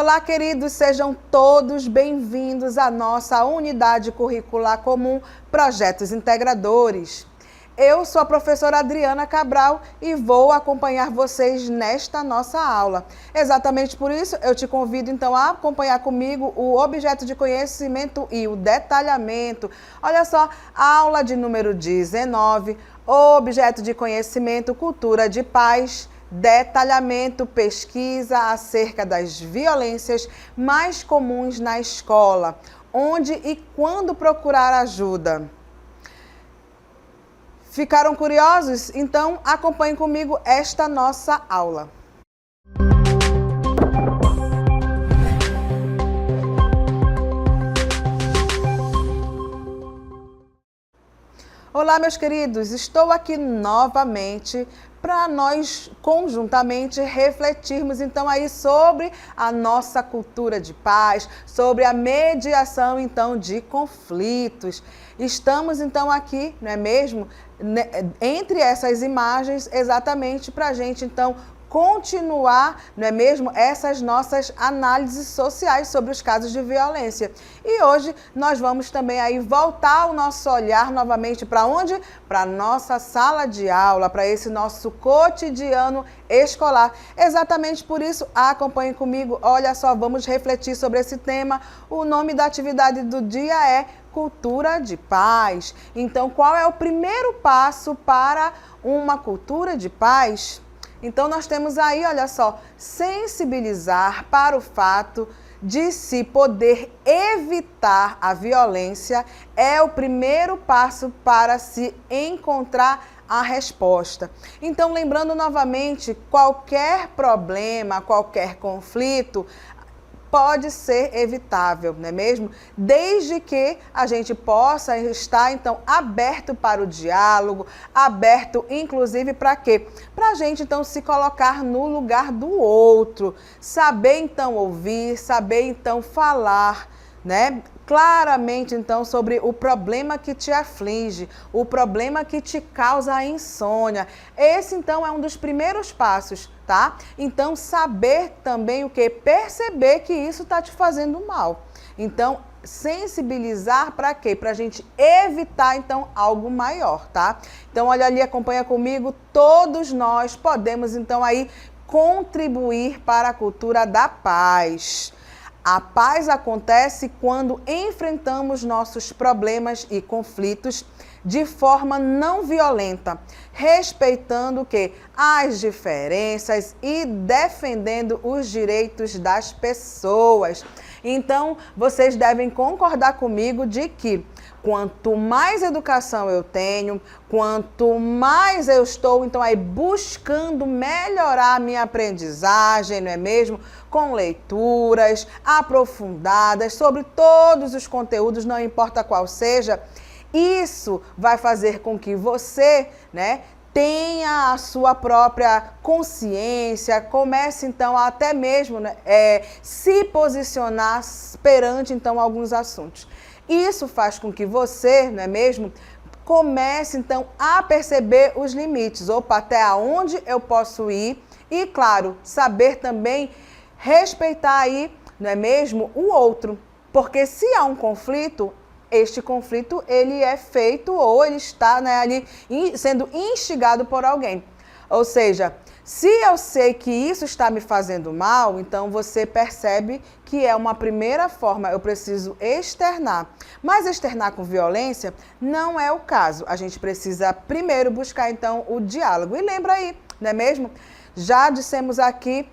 Olá, queridos, sejam todos bem-vindos à nossa unidade curricular comum Projetos Integradores. Eu sou a professora Adriana Cabral e vou acompanhar vocês nesta nossa aula. Exatamente por isso, eu te convido então a acompanhar comigo o objeto de conhecimento e o detalhamento. Olha só, aula de número 19, objeto de conhecimento, cultura de paz, detalhamento, pesquisa acerca das violências mais comuns na escola, onde e quando procurar ajuda. Ficaram curiosos? Então acompanhem comigo esta nossa aula. Olá, meus queridos, estou aqui novamente para nós conjuntamente refletirmos então aí sobre a nossa cultura de paz, sobre a mediação então de conflitos. Estamos então aqui, não é mesmo, entre essas imagens exatamente para a gente então continuar, não é mesmo, essas nossas análises sociais sobre os casos de violência. E hoje nós vamos também aí voltar o nosso olhar novamente para onde? Para a nossa sala de aula, para esse nosso cotidiano escolar. Exatamente por isso, acompanhem comigo, olha só, vamos refletir sobre esse tema. O nome da atividade do dia é Cultura de Paz. Então, qual é o primeiro passo para uma cultura de paz? Então, nós temos aí, olha só, sensibilizar para o fato de se poder evitar a violência é o primeiro passo para se encontrar a resposta. Então, lembrando novamente, qualquer problema, qualquer conflito pode ser evitável, não é mesmo? Desde que a gente possa estar, então, aberto para o diálogo, aberto, inclusive, para quê? Para a gente, então, se colocar no lugar do outro, saber, então, ouvir, saber, então, falar, né? Claramente, então, sobre o problema que te aflige, o problema que te causa a insônia. Esse, então, é um dos primeiros passos, tá? Então, saber também o quê? Perceber que isso está te fazendo mal. Então, sensibilizar para quê? Para a gente evitar, então, algo maior, tá? Então, olha ali, acompanha comigo. Todos nós podemos, então, aí contribuir para a cultura da paz. A paz acontece quando enfrentamos nossos problemas e conflitos de forma não violenta, respeitando o quê? As diferenças e defendendo os direitos das pessoas. Então, vocês devem concordar comigo de que quanto mais educação eu tenho, quanto mais eu estou, então, aí buscando melhorar a minha aprendizagem, não é mesmo? Com leituras aprofundadas sobre todos os conteúdos, não importa qual seja, isso vai fazer com que você, né, tenha a sua própria consciência, comece então a até mesmo, né, se posicionar perante então alguns assuntos. Isso faz com que você, não é mesmo, comece então a perceber os limites, opa, até onde eu posso ir e, claro, saber também respeitar aí, não é mesmo, o outro, porque se há um conflito, este conflito ele é feito ou ele está, né, ali sendo instigado por alguém. Ou seja, se eu sei que isso está me fazendo mal, então você percebe que é uma primeira forma, eu preciso externar. Mas externar com violência não é o caso. A gente precisa primeiro buscar então o diálogo. E lembra aí, não é mesmo? Já dissemos aqui,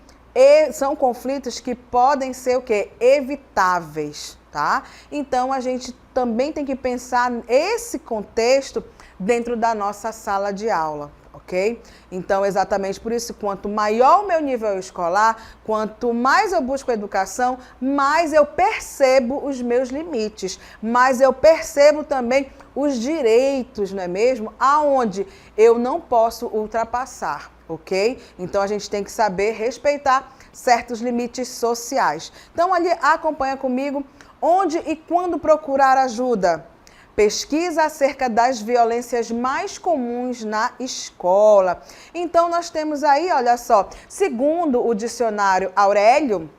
são conflitos que podem ser o quê? Evitáveis, tá? Então a gente também tem que pensar esse contexto dentro da nossa sala de aula. Ok? Então, exatamente por isso, quanto maior o meu nível escolar, quanto mais eu busco educação, mais eu percebo os meus limites, mais eu percebo também os direitos, não é mesmo? Aonde eu não posso ultrapassar, ok? Então, a gente tem que saber respeitar certos limites sociais. Então, ali, acompanha comigo, onde e quando procurar ajuda? Pesquisa acerca das violências mais comuns na escola. Então, nós temos aí, olha só, segundo o dicionário Aurélio,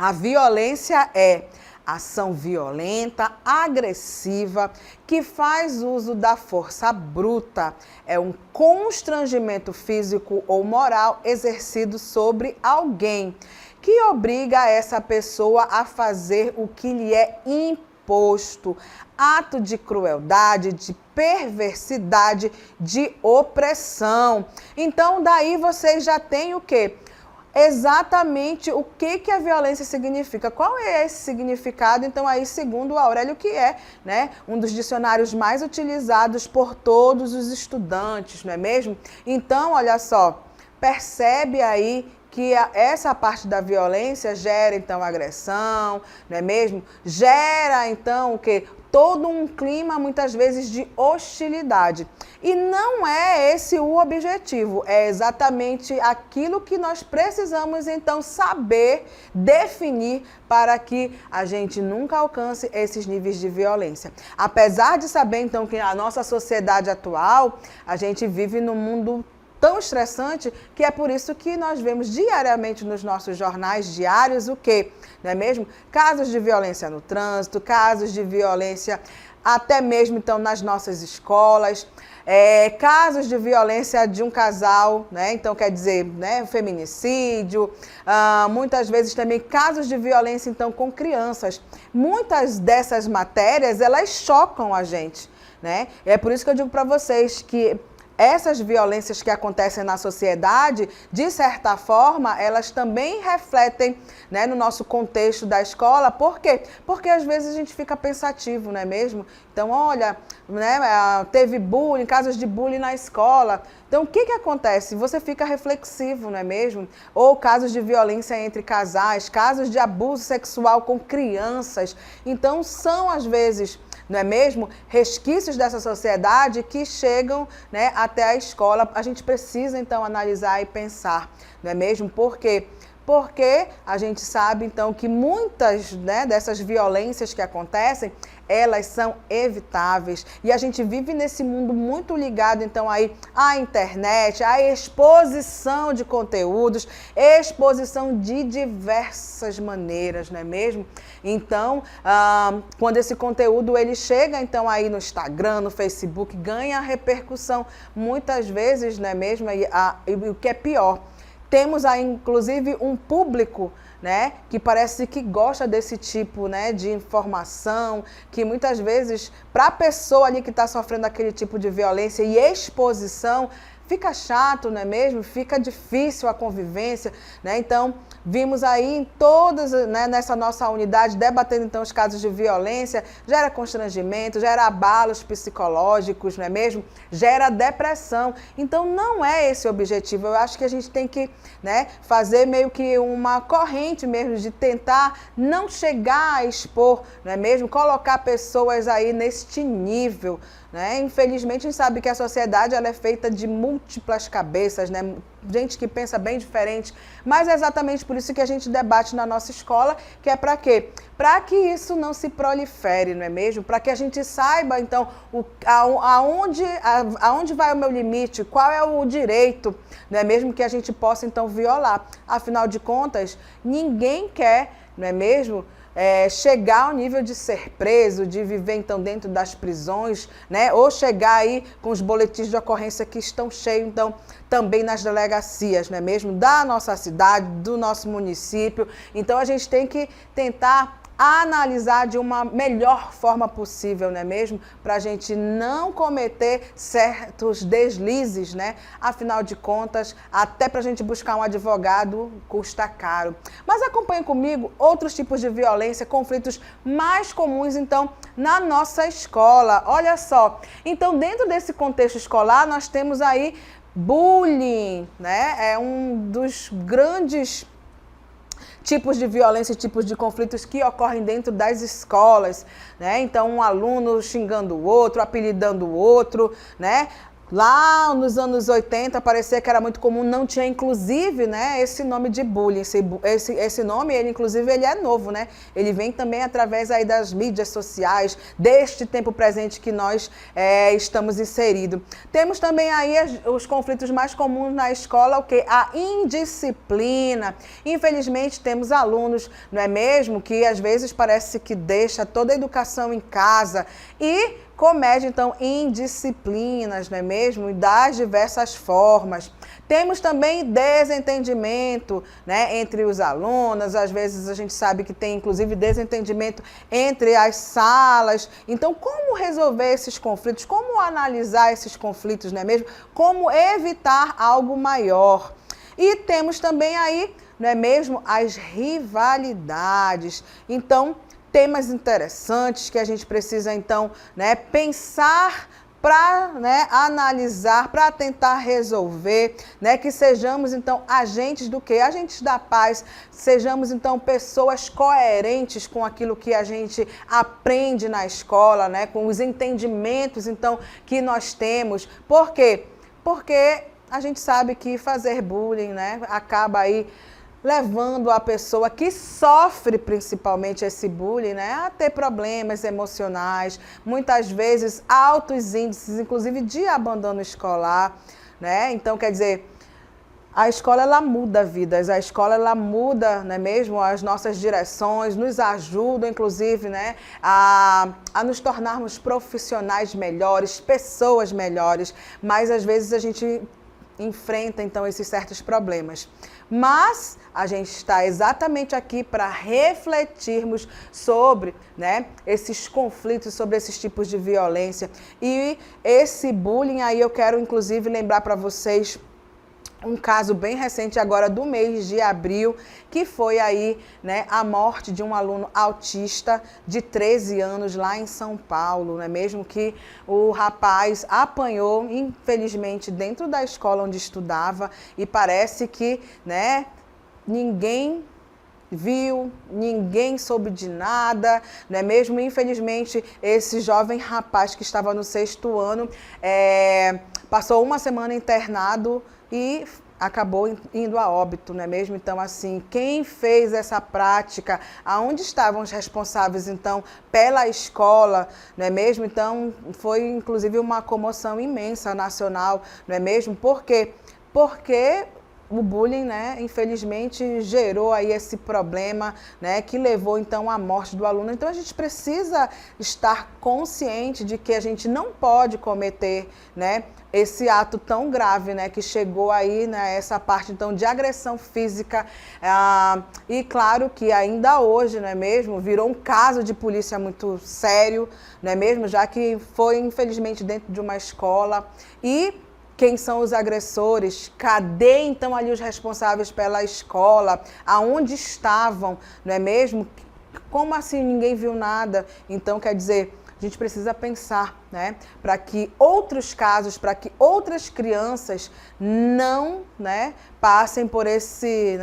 A violência é ação violenta, agressiva, que faz uso da força bruta. É um constrangimento físico ou moral exercido sobre alguém, que obriga essa pessoa a fazer o que lhe é imposto. Ato de crueldade, de perversidade, de opressão. Então, daí vocês já têm o quê? Exatamente o que a violência significa. Qual é esse significado? Então, aí, segundo o Aurélio, que é, né, um dos dicionários mais utilizados por todos os estudantes, não é mesmo? Então, olha só, percebe aí que essa parte da violência gera, então, agressão, não é mesmo? Gera, então, o quê? Todo um clima, muitas vezes, de hostilidade. E não é esse o objetivo, é exatamente aquilo que nós precisamos, então, saber definir para que a gente nunca alcance esses níveis de violência. Apesar de saber, então, que a nossa sociedade atual, a gente vive num mundo tão estressante, que é por isso que nós vemos diariamente nos nossos jornais diários o quê? Não é mesmo? Casos de violência no trânsito, casos de violência até mesmo então nas nossas escolas, casos de violência de um casal, né? Então quer dizer, né, feminicídio, muitas vezes também casos de violência então com crianças. Muitas dessas matérias, elas chocam a gente, né? É por isso que eu digo para vocês que essas violências que acontecem na sociedade, de certa forma, elas também refletem, né, no nosso contexto da escola. Por quê? Porque às vezes a gente fica pensativo, não é mesmo? Então, olha, né, teve bullying, casos de bullying na escola. Então, o que acontece? Você fica reflexivo, não é mesmo? Ou casos de violência entre casais, casos de abuso sexual com crianças. Então, são às vezes, não é mesmo, resquícios dessa sociedade que chegam, né, até a escola. A gente precisa, então, analisar e pensar, não é mesmo? Por quê? Porque a gente sabe, então, que muitas, né, dessas violências que acontecem, elas são evitáveis. E a gente vive nesse mundo muito ligado, então, aí à internet, à exposição de conteúdos, exposição de diversas maneiras, não é mesmo? Então, quando esse conteúdo ele chega, então, aí no Instagram, no Facebook, ganha repercussão muitas vezes, não é mesmo? E o que é pior, temos aí, inclusive, um público, né, que parece que gosta desse tipo, né, de informação, que muitas vezes, para a pessoa ali que está sofrendo aquele tipo de violência e exposição, fica chato, não é mesmo? Fica difícil a convivência, né? Então, vimos aí em todas, né, nessa nossa unidade, debatendo então os casos de violência, gera constrangimento, gera abalos psicológicos, não é mesmo? Gera depressão. Então, não é esse o objetivo. Eu acho que a gente tem que, né, fazer meio que uma corrente mesmo de tentar não chegar a expor, não é mesmo? Colocar pessoas aí neste nível, né? Infelizmente, a gente sabe que a sociedade ela é feita de múltiplas cabeças, né? Gente que pensa bem diferente, mas é exatamente por isso que a gente debate na nossa escola, que é para quê? Para que isso não se prolifere, não é mesmo? Para que a gente saiba, então, aonde vai o meu limite, qual é o direito, não é mesmo, que a gente possa, então, violar. Afinal de contas, ninguém quer, não é mesmo, chegar ao nível de ser preso, de viver então dentro das prisões, né? Ou chegar aí com os boletins de ocorrência que estão cheios, então, também nas delegacias, não é mesmo? Da nossa cidade, do nosso município. Então, a gente tem que tentar analisar de uma melhor forma possível, não é mesmo? Para a gente não cometer certos deslizes, né? Afinal de contas, até para a gente buscar um advogado custa caro. Mas acompanhe comigo outros tipos de violência, conflitos mais comuns, então, na nossa escola. Olha só, então, dentro desse contexto escolar, nós temos aí bullying, né? É um dos grandes tipos de violência, tipos de conflitos que ocorrem dentro das escolas, né? Então, um aluno xingando o outro, apelidando o outro, né? Lá nos anos 80, parecia que era muito comum, não tinha inclusive, né, esse nome de bullying. Esse nome, ele inclusive, ele é novo, né? Ele vem também através aí das mídias sociais, deste tempo presente que nós estamos inseridos. Temos também aí os conflitos mais comuns na escola, o quê? A indisciplina. Infelizmente, temos alunos, não é mesmo, que às vezes parece que deixa toda a educação em casa e comete, então, indisciplinas, não é mesmo? E das diversas formas. Temos também desentendimento, né, entre os alunos. Às vezes a gente sabe que tem, inclusive, desentendimento entre as salas. Então, como resolver esses conflitos? Como analisar esses conflitos, não é mesmo? Como evitar algo maior? E temos também aí, não é mesmo, as rivalidades. Então, temas interessantes que a gente precisa, então, né, pensar para, né, analisar, para tentar resolver, né, que sejamos, então, agentes do quê? Agentes da paz, sejamos, então, pessoas coerentes com aquilo que a gente aprende na escola, né, com os entendimentos, então, que nós temos. Por quê? Porque a gente sabe que fazer bullying, né, acaba aí levando a pessoa que sofre principalmente esse bullying, né, a ter problemas emocionais, muitas vezes altos índices, inclusive de abandono escolar, né? Então, quer dizer, a escola, ela muda vidas, a escola, ela muda, não é mesmo, as nossas direções, nos ajuda, inclusive, né, a nos tornarmos profissionais melhores, pessoas melhores, mas às vezes a gente enfrenta, então, esses certos problemas. Mas a gente está exatamente aqui para refletirmos sobre, né, esses conflitos, sobre esses tipos de violência. E esse bullying aí eu quero, inclusive, lembrar para vocês um caso bem recente agora do mês de abril, que foi aí, né, a morte de um aluno autista de 13 anos lá em São Paulo, não é mesmo? Que o rapaz apanhou, infelizmente, dentro da escola onde estudava e parece que, né, ninguém viu, ninguém soube de nada, não é mesmo? Infelizmente, esse jovem rapaz que estava no 6º ano passou uma semana internado e acabou indo a óbito, não é mesmo? Então, assim, quem fez essa prática, aonde estavam os responsáveis, então, pela escola, não é mesmo? Então, foi, inclusive, uma comoção imensa nacional, não é mesmo? Por quê? Porque o bullying, né, infelizmente, gerou aí esse problema, né, que levou, então, à morte do aluno. Então, a gente precisa estar consciente de que a gente não pode cometer, né, esse ato tão grave, né, que chegou aí, né, essa parte, então, de agressão física. E, claro, que ainda hoje, não é mesmo, virou um caso de polícia muito sério, não é mesmo, já que foi, infelizmente, dentro de uma escola. E quem são os agressores? Cadê, então, ali os responsáveis pela escola? Aonde estavam, não é mesmo? Como assim ninguém viu nada? Então, quer dizer, a gente precisa pensar, né, para que outros casos, para que outras crianças não, né, passem por esse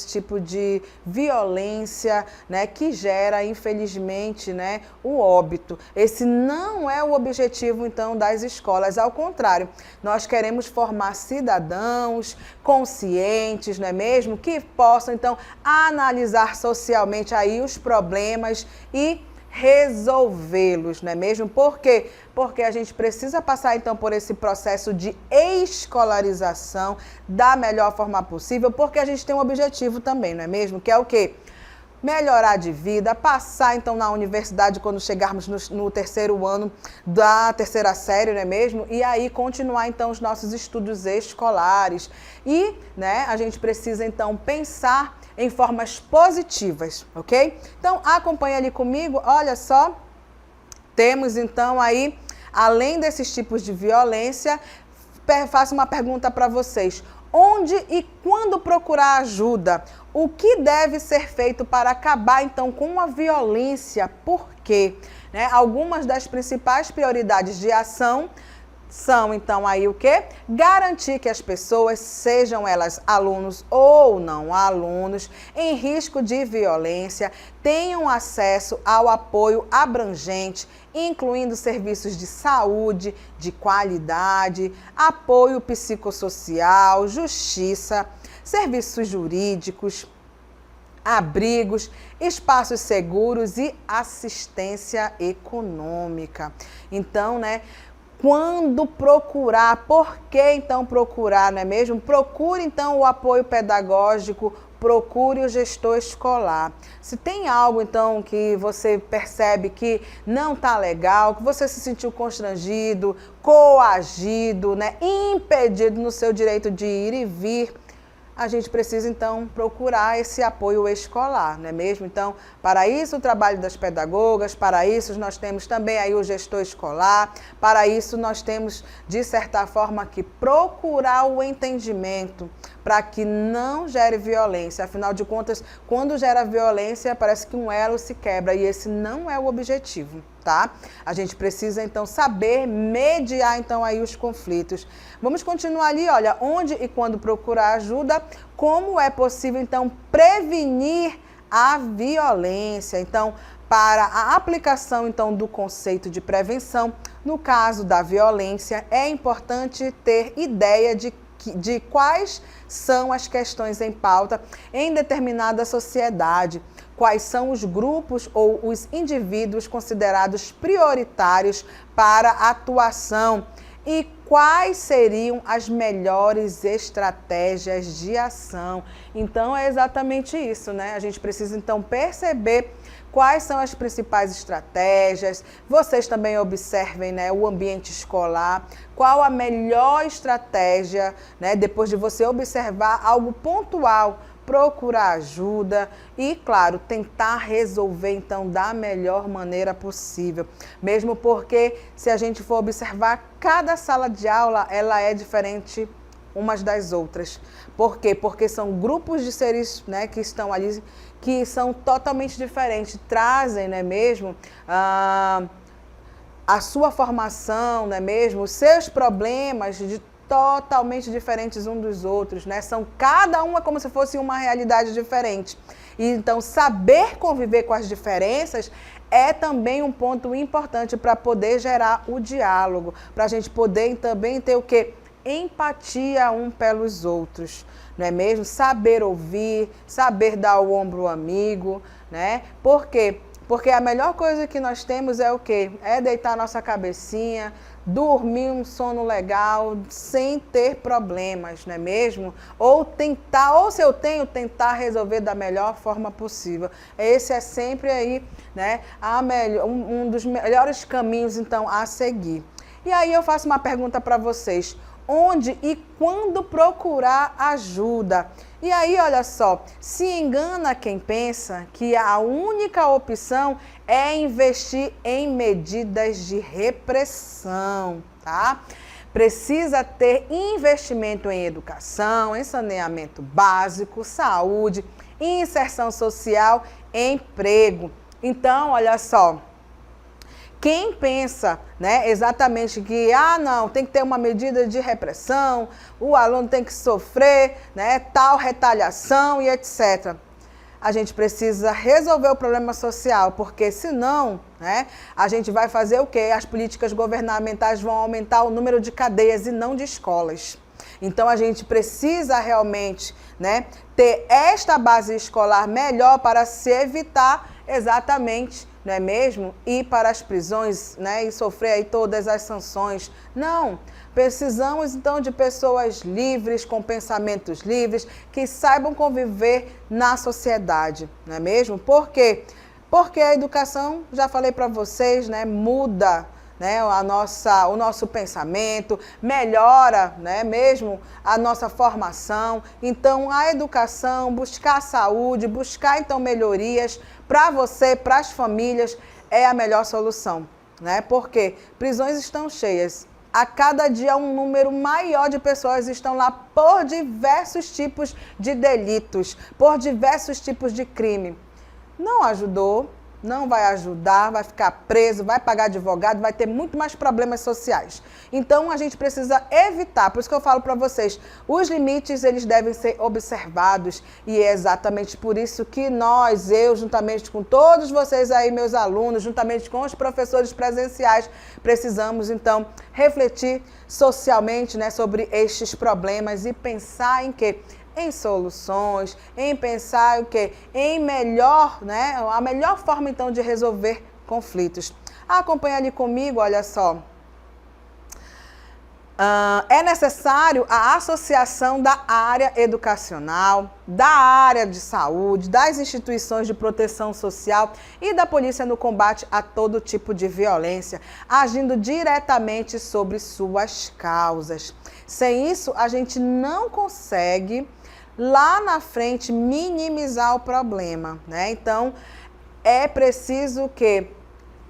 tipo de violência, né, que gera, infelizmente, né, o óbito. Esse não é o objetivo, então, das escolas. Ao contrário, nós queremos formar cidadãos conscientes, não é mesmo, que possam, então, analisar socialmente aí os problemas e resolvê-los, não é mesmo? Por quê? Porque a gente precisa passar, então, por esse processo de escolarização da melhor forma possível, porque a gente tem um objetivo também, não é mesmo? Que é o quê? Melhorar de vida, passar, então, na universidade quando chegarmos no 3º ano da 3ª série, não é mesmo? E aí continuar, então, os nossos estudos escolares. E, né, a gente precisa, então, pensar em formas positivas, ok? Então, acompanha ali comigo, olha só, temos então aí, além desses tipos de violência, faço uma pergunta para vocês. Onde e quando procurar ajuda? O que deve ser feito para acabar então com a violência? Por quê? Né? Algumas das principais prioridades de ação são, então, aí o quê? Garantir que as pessoas, sejam elas alunos ou não alunos, em risco de violência, tenham acesso ao apoio abrangente, incluindo serviços de saúde, de qualidade, apoio psicossocial, justiça, serviços jurídicos, abrigos, espaços seguros e assistência econômica. Então, né, quando procurar, por que então procurar, não é mesmo? Procure então o apoio pedagógico, procure o gestor escolar. Se tem algo então que você percebe que não está legal, que você se sentiu constrangido, coagido, né, impedido no seu direito de ir e vir, a gente precisa, então, procurar esse apoio escolar, não é mesmo? Então, para isso, o trabalho das pedagogas, para isso, nós temos também aí o gestor escolar, para isso, nós temos, de certa forma, que procurar o entendimento para que não gere violência. Afinal de contas, quando gera violência, parece que um elo se quebra e esse não é o objetivo, tá? A gente precisa, então, saber mediar, então, aí os conflitos. Vamos continuar ali, olha, onde e quando procurar ajuda, como é possível, então, prevenir a violência. Então, para a aplicação, então, do conceito de prevenção, no caso da violência, é importante ter ideia de quais são as questões em pauta em determinada sociedade, quais são os grupos ou os indivíduos considerados prioritários para a atuação e quais seriam as melhores estratégias de ação. Então, é exatamente isso, né? A gente precisa, então, perceber quais são as principais estratégias. Vocês também observem, né, o ambiente escolar, qual a melhor estratégia, né, depois de você observar algo pontual, procurar ajuda e, claro, tentar resolver, então, da melhor maneira possível. Mesmo porque, se a gente for observar, cada sala de aula, ela é diferente umas das outras. Por quê? Porque são grupos de seres, né, que estão ali, que são totalmente diferentes, trazem, não é mesmo, a sua formação, não é mesmo, os seus problemas totalmente diferentes uns dos outros, né? São cada uma como se fosse uma realidade diferente. E, então, saber conviver com as diferenças é também um ponto importante para poder gerar o diálogo, para a gente poder também ter o quê? Empatia um pelos outros, não é mesmo? Saber ouvir, saber dar o ombro ao amigo, né? Por quê? Porque a melhor coisa que nós temos é o quê? É deitar nossa cabecinha, dormir um sono legal, sem ter problemas, não é mesmo? Ou tentar, ou se eu tenho, tentar resolver da melhor forma possível. Esse é sempre aí, né, um dos melhores caminhos, então, a seguir. E aí eu faço uma pergunta para vocês. Onde e quando procurar ajuda? E aí, olha só, se engana quem pensa que a única opção é investir em medidas de repressão, tá? Precisa ter investimento em educação, em saneamento básico, saúde, inserção social, emprego. Então, olha só, quem pensa, né, exatamente que, não, tem que ter uma medida de repressão, o aluno tem que sofrer, né, tal retaliação e etc. A gente precisa resolver o problema social, porque senão, né, a gente vai fazer o quê? As políticas governamentais vão aumentar o número de cadeias e não de escolas. Então, a gente precisa realmente, né, ter esta base escolar melhor para se evitar exatamente, não é mesmo? Ir para as prisões, né, e sofrer aí todas as sanções. Não, precisamos então de pessoas livres, com pensamentos livres, que saibam conviver na sociedade, não é mesmo? Por quê? Porque a educação, já falei para vocês, né, muda, né, o nosso pensamento, melhora, né, mesmo a nossa formação. Então, a educação, buscar a saúde, buscar então melhorias para você, para as famílias, é a melhor solução, né? Porque prisões estão cheias. A cada dia um número maior de pessoas estão lá por diversos tipos de delitos, por diversos tipos de crime. Não ajudou, não vai ajudar, vai ficar preso, vai pagar advogado, vai ter muito mais problemas sociais. Então, a gente precisa evitar, por isso que eu falo para vocês, os limites, eles devem ser observados, e é exatamente por isso que nós, eu, juntamente com todos vocês aí, meus alunos, juntamente com os professores presenciais, precisamos, então, refletir socialmente, né, sobre estes problemas e pensar em quê? Em soluções, em pensar o quê? Em melhor, né? A melhor forma, então, de resolver conflitos. Acompanha ali comigo, olha só. É necessário a associação da área educacional, da área de saúde, das instituições de proteção social e da polícia no combate a todo tipo de violência, agindo diretamente sobre suas causas. Sem isso, a gente não consegue lá na frente minimizar o problema, né? Então, é preciso que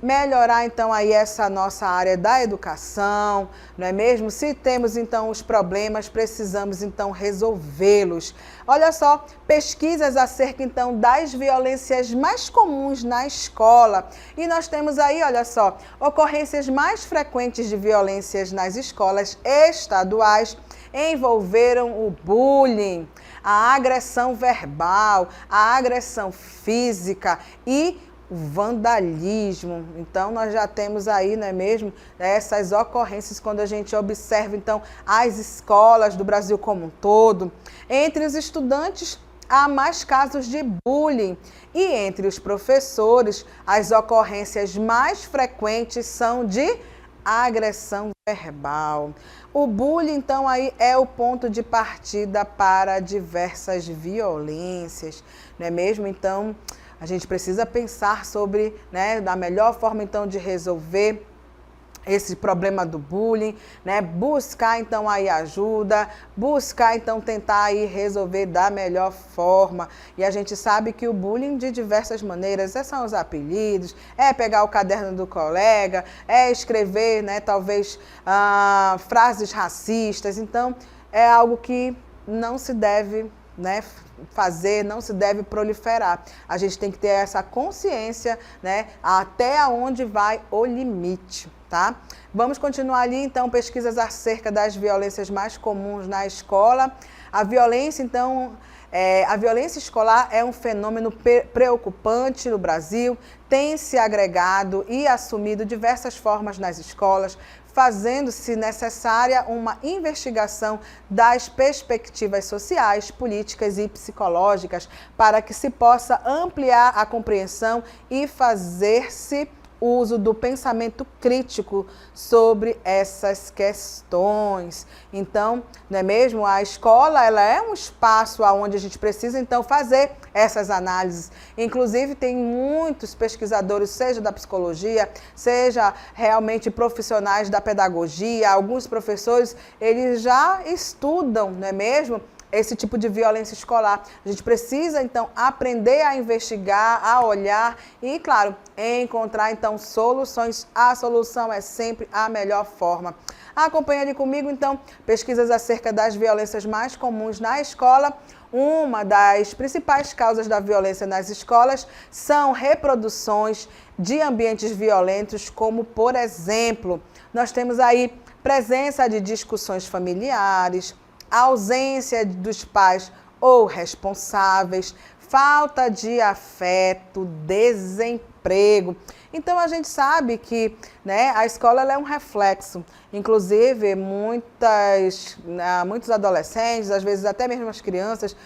melhorar, então, aí essa nossa área da educação, não é mesmo? Se temos, então, os problemas, precisamos, então, resolvê-los. Olha só, pesquisas acerca, então, das violências mais comuns na escola. E nós temos aí, olha só, ocorrências mais frequentes de violências nas escolas estaduais envolveram o bullying, a agressão verbal, a agressão física e o vandalismo. Então, nós já temos aí, não é mesmo, essas ocorrências quando a gente observa, então, as escolas do Brasil como um todo. Entre os estudantes, há mais casos de bullying e entre os professores, as ocorrências mais frequentes são de agressão verbal. O bullying, então, aí é o ponto de partida para diversas violências, não é mesmo? Então, a gente precisa pensar sobre, né, da melhor forma, então, de resolver esse problema do bullying, né? Buscar, então, aí ajuda, buscar, então, tentar aí resolver da melhor forma. E a gente sabe que o bullying, de diversas maneiras, são os apelidos, é pegar o caderno do colega, é escrever, né, talvez, frases racistas. Então, é algo que não se deve, né, fazer, não se deve proliferar. A gente tem que ter essa consciência, né, até onde vai o limite, tá? Vamos continuar ali, então, pesquisas acerca das violências mais comuns na escola. A violência, então, a violência escolar é um fenômeno preocupante no Brasil, tem se agregado e assumido diversas formas nas escolas, fazendo-se necessária uma investigação das perspectivas sociais, políticas e psicológicas para que se possa ampliar a compreensão e fazer-se uso do pensamento crítico sobre essas questões. Então, não é mesmo? A escola, ela é um espaço onde a gente precisa, então, fazer essas análises. Inclusive, tem muitos pesquisadores, seja da psicologia, seja realmente profissionais da pedagogia, alguns professores, eles já estudam, não é mesmo? Esse tipo de violência escolar. A gente precisa, então, aprender a investigar, a olhar e, claro, encontrar, então, soluções. A solução é sempre a melhor forma. Acompanhe ali comigo, então, pesquisas acerca das violências mais comuns na escola. Uma das principais causas da violência nas escolas são reproduções de ambientes violentos, como, por exemplo, nós temos aí presença de discussões familiares, a ausência dos pais ou responsáveis, falta de afeto, desemprego. Então, a gente sabe que, né, a escola ela é um reflexo. Inclusive, muitos adolescentes, às vezes até mesmo as crianças,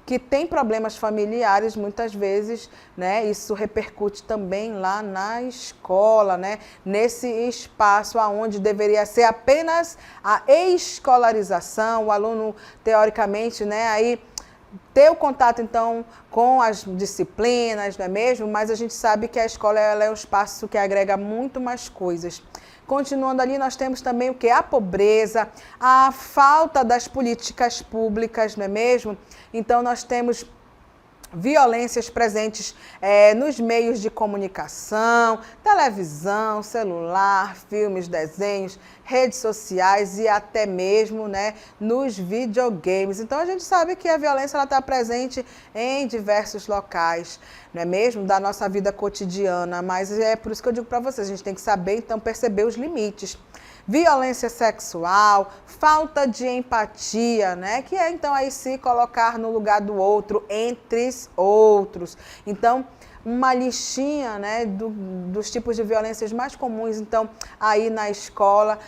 que têm problemas familiares, muitas vezes, né, isso repercute também lá na escola, né, nesse espaço onde deveria ser apenas a escolarização, o aluno, teoricamente, né, aí ter o contato, então, com as disciplinas, não é mesmo? Mas a gente sabe que a escola ela é um espaço que agrega muito mais coisas. Continuando ali, nós temos também o que? A pobreza, a falta das políticas públicas, não é mesmo? Então, nós temos violências presentes nos meios de comunicação, televisão, celular, filmes, desenhos, redes sociais e até mesmo, né, nos videogames. Então a gente sabe que a violência está presente em diversos locais, não é mesmo? Da nossa vida cotidiana, mas é por isso que eu digo para vocês, a gente tem que saber então perceber os limites. Violência sexual, falta de empatia, né? Que é então aí se colocar no lugar do outro, entre outros. Então, uma listinha, né, dos tipos de violências mais comuns, então, aí na escola,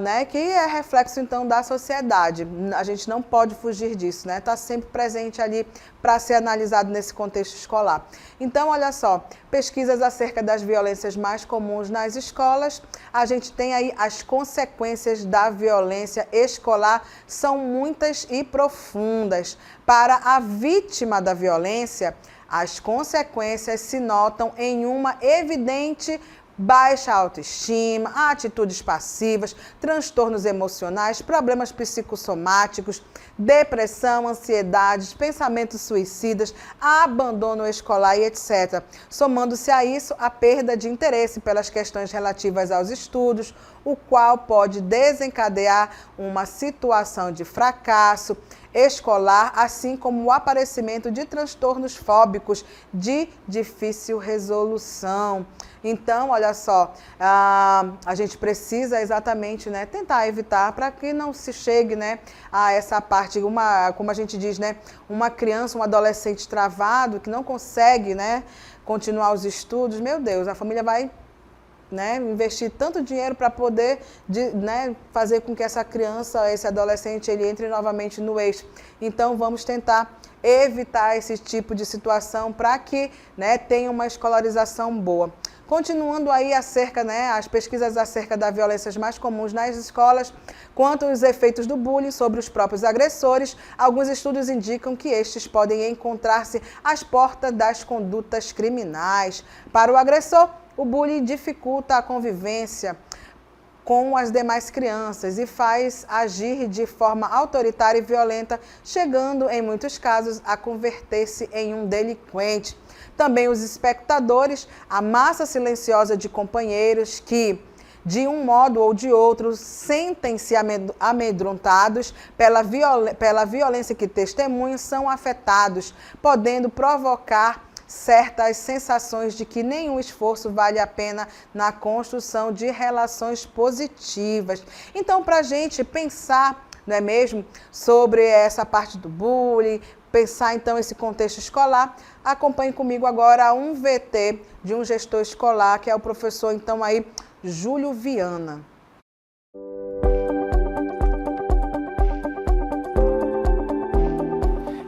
né, que é reflexo, então, da sociedade. A gente não pode fugir disso, né? Está sempre presente ali para ser analisado nesse contexto escolar. Então, olha só, pesquisas acerca das violências mais comuns nas escolas, a gente tem aí as consequências da violência escolar, são muitas e profundas. Para a vítima da violência, as consequências se notam em uma evidente baixa autoestima, atitudes passivas, transtornos emocionais, problemas psicossomáticos, depressão, ansiedades, pensamentos suicidas, abandono escolar e etc. Somando-se a isso a perda de interesse pelas questões relativas aos estudos, o qual pode desencadear uma situação de fracasso escolar, assim como o aparecimento de transtornos fóbicos de difícil resolução. Então, olha só, a gente precisa exatamente, né, tentar evitar para que não se chegue, né, a essa parte, como a gente diz, né, uma criança, um adolescente travado que não consegue, né, continuar os estudos. Meu Deus, a família vai, né, investir tanto dinheiro para poder, né, fazer com que essa criança, esse adolescente, ele entre novamente no eixo. Então, vamos tentar evitar esse tipo de situação para que, né, tenha uma escolarização boa. Continuando aí acerca, né, as pesquisas acerca das violências mais comuns nas escolas, quanto aos efeitos do bullying sobre os próprios agressores, alguns estudos indicam que estes podem encontrar-se às portas das condutas criminais. Para o agressor, o bullying dificulta a convivência com as demais crianças e faz agir de forma autoritária e violenta, chegando, em muitos casos, a converter-se em um delinquente. Também os espectadores, a massa silenciosa de companheiros que, de um modo ou de outro, sentem-se amedrontados pela violência que testemunham, são afetados, podendo provocar certas sensações de que nenhum esforço vale a pena na construção de relações positivas. Então, para a gente pensar, não é mesmo, sobre essa parte do bullying, pensar então esse contexto escolar, acompanhe comigo agora um VT de um gestor escolar, que é o professor então aí Júlio Viana.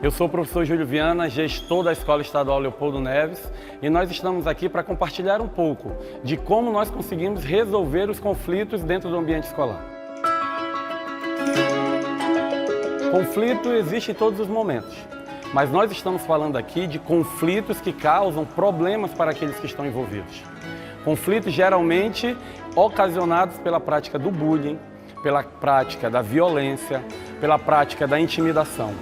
Eu sou o professor Júlio Viana, gestor da Escola Estadual Leopoldo Neves, e nós estamos aqui para compartilhar um pouco de como nós conseguimos resolver os conflitos dentro do ambiente escolar. Conflito existe em todos os momentos, mas nós estamos falando aqui de conflitos que causam problemas para aqueles que estão envolvidos. Conflitos geralmente ocasionados pela prática do bullying, pela prática da violência, pela prática da intimidação.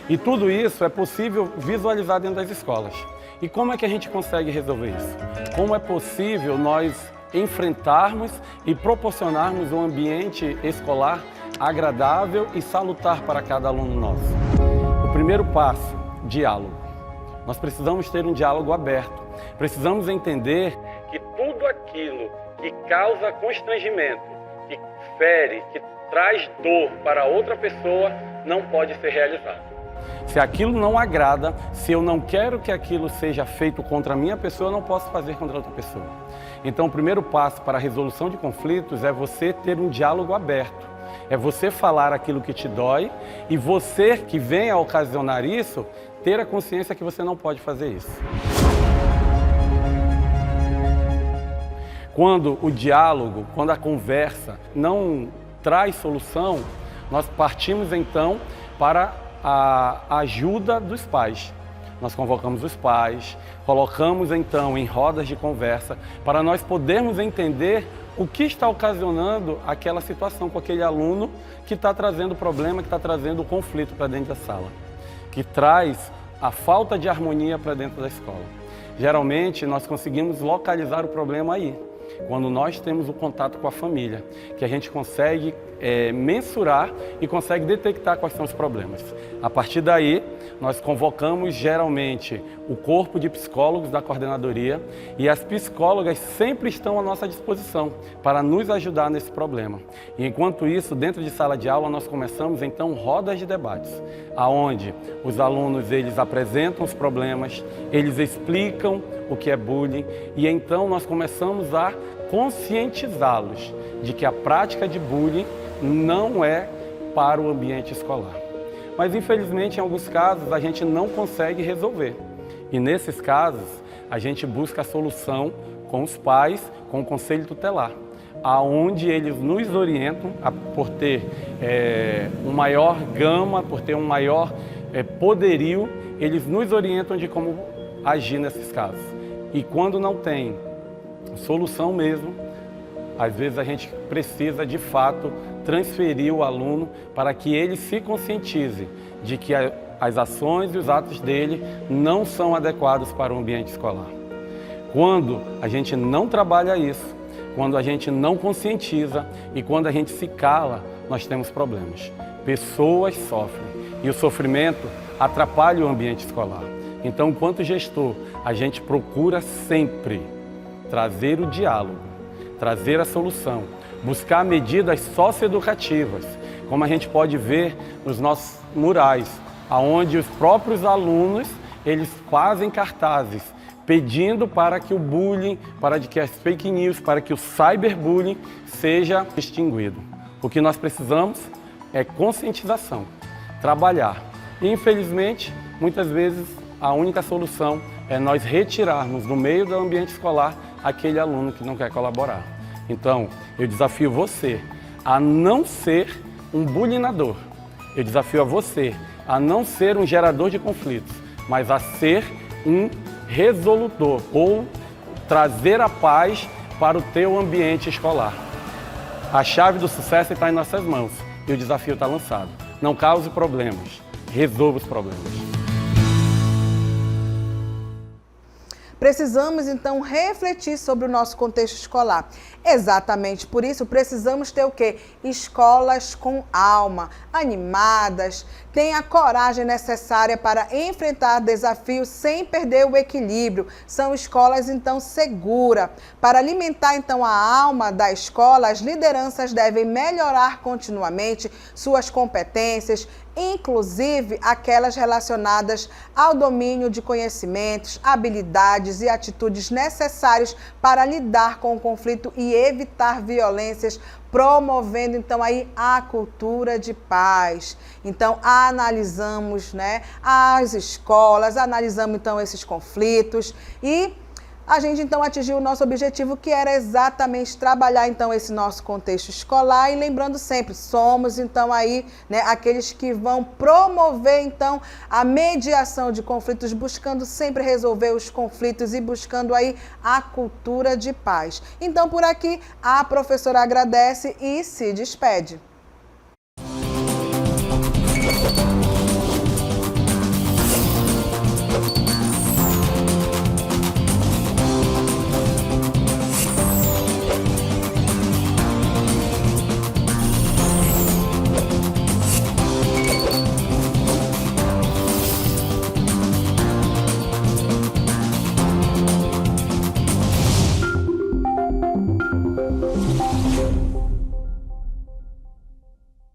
E tudo isso é possível visualizar dentro das escolas. E como é que a gente consegue resolver isso? Como é possível nós enfrentarmos e proporcionarmos um ambiente escolar agradável e salutar para cada aluno nosso? O primeiro passo, diálogo. Nós precisamos ter um diálogo aberto. Precisamos entender que tudo aquilo que causa constrangimento, que fere, que traz dor para outra pessoa, não pode ser realizado. Se aquilo não agrada, se eu não quero que aquilo seja feito contra a minha pessoa, eu não posso fazer contra outra pessoa. Então, o primeiro passo para a resolução de conflitos é você ter um diálogo aberto. É você falar aquilo que te dói e você que vem a ocasionar isso, ter a consciência que você não pode fazer isso. Quando o diálogo, quando a conversa não traz solução, nós partimos então para a ajuda dos pais. Nós convocamos os pais, colocamos então em rodas de conversa para nós podermos entender o que está ocasionando aquela situação com aquele aluno que está trazendo problema, que está trazendo conflito para dentro da sala, que traz a falta de harmonia para dentro da escola. Geralmente, nós conseguimos localizar o problema aí, quando nós temos o contato com a família, que a gente consegue mensurar e consegue detectar quais são os problemas. A partir daí, nós convocamos geralmente o corpo de psicólogos da coordenadoria e as psicólogas sempre estão à nossa disposição para nos ajudar nesse problema. E enquanto isso, dentro de sala de aula, nós começamos então rodas de debates, aonde os alunos eles apresentam os problemas, eles explicam o que é bullying e então nós começamos a conscientizá-los de que a prática de bullying não é para o ambiente escolar. Mas, infelizmente, em alguns casos, a gente não consegue resolver. E, nesses casos, a gente busca a solução com os pais, com o conselho tutelar, aonde eles nos orientam, por ter uma maior gama, por ter um maior poderio, eles nos orientam de como agir nesses casos. E quando não tem solução mesmo, às vezes a gente precisa, de fato, transferir o aluno para que ele se conscientize de que as ações e os atos dele não são adequados para o ambiente escolar. Quando a gente não trabalha isso, quando a gente não conscientiza e quando a gente se cala, nós temos problemas. Pessoas sofrem e o sofrimento atrapalha o ambiente escolar. Então, enquanto gestor, a gente procura sempre trazer o diálogo, trazer a solução, buscar medidas socioeducativas, como a gente pode ver nos nossos murais, onde os próprios alunos eles fazem cartazes pedindo para que o bullying, para que as fake news, para que o cyberbullying seja extinguido. O que nós precisamos é conscientização, trabalhar. E, infelizmente, muitas vezes a única solução é nós retirarmos do meio do ambiente escolar aquele aluno que não quer colaborar. Então, eu desafio você a não ser um bulinador. Eu desafio a você a não ser um gerador de conflitos, mas a ser um resolutor ou trazer a paz para o teu ambiente escolar. A chave do sucesso está em nossas mãos e o desafio está lançado. Não cause problemas, resolva os problemas. Precisamos, então, refletir sobre o nosso contexto escolar. Exatamente por isso, precisamos ter o quê? Escolas com alma, animadas, tenham a coragem necessária para enfrentar desafios sem perder o equilíbrio. São escolas, então, seguras. Para alimentar, então, a alma da escola, as lideranças devem melhorar continuamente suas competências, inclusive aquelas relacionadas ao domínio de conhecimentos, habilidades e atitudes necessários para lidar com o conflito e evitar violências, promovendo então aí a cultura de paz. Então analisamos, as escolas, analisamos então esses conflitos e a gente então atingiu o nosso objetivo, que era exatamente trabalhar então esse nosso contexto escolar e lembrando sempre, somos então aí, aqueles que vão promover então a mediação de conflitos, buscando sempre resolver os conflitos e buscando aí a cultura de paz. Então por aqui a professora agradece e se despede.